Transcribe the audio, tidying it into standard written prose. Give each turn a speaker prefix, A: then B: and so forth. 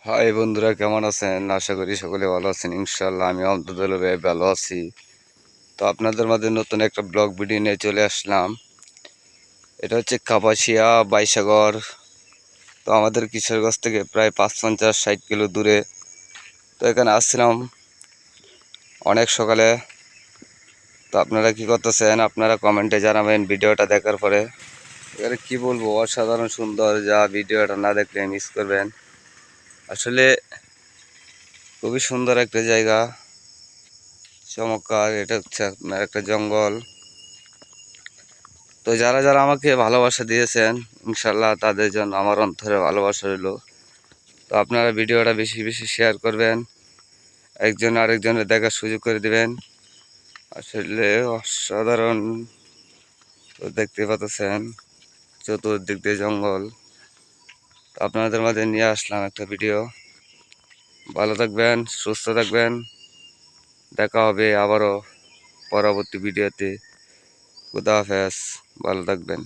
A: High বন্ধুরা, কেমন আছেন? আশা করি সকলে ভালো আছেন। ইনশাল্লাহ আমি আলহামদুলিল্লাহ ভালো আছি। তো আপনাদের মাঝে নতুন একটা ব্লগ ভিডিও নিয়ে চলে আসলাম। এটা হচ্ছে কাপাসিয়া বাইসাগর। তো আমাদের কিশোরগঞ্জ থেকে প্রায় ৫-৫০-৬০ কিলো দূরে। তো এখানে আসছিলাম অনেক সকালে। তো আপনারা কি করতেছেন? আপনারা কমেন্টে জানাবেন ভিডিওটা দেখার পরে। এখানে কি বলবো, অসাধারণ সুন্দর, যা ভিডিওটা না দেখলে মিস করবেন। আসলে খুবই সুন্দর একটা জায়গা, চমৎকার। এটা হচ্ছে আপনার একটা জঙ্গল। তো যারা যারা আমাকে ভালোবাসা দিয়েছেন, ইনশাল্লাহ তাদের জন্য আমার অন্তরে ভালোবাসা রইল। তো আপনারা ভিডিওটা বেশি বেশি শেয়ার করবেন, একজন আরেকজনের দেখার সুযোগ করে দিবেন। আসলে অসাধারণ। তো দেখতে পাচ্ছেন চতুর্দিক দিয়ে জঙ্গল। তো আপনাদের মাঝে নিয়ে আসলাম একটা ভিডিও। ভালো থাকবেন, সুস্থ থাকবেন। দেখা হবে আবারও পরবর্তী ভিডিওতে। খুদা হাফেজ, ভালো থাকবেন।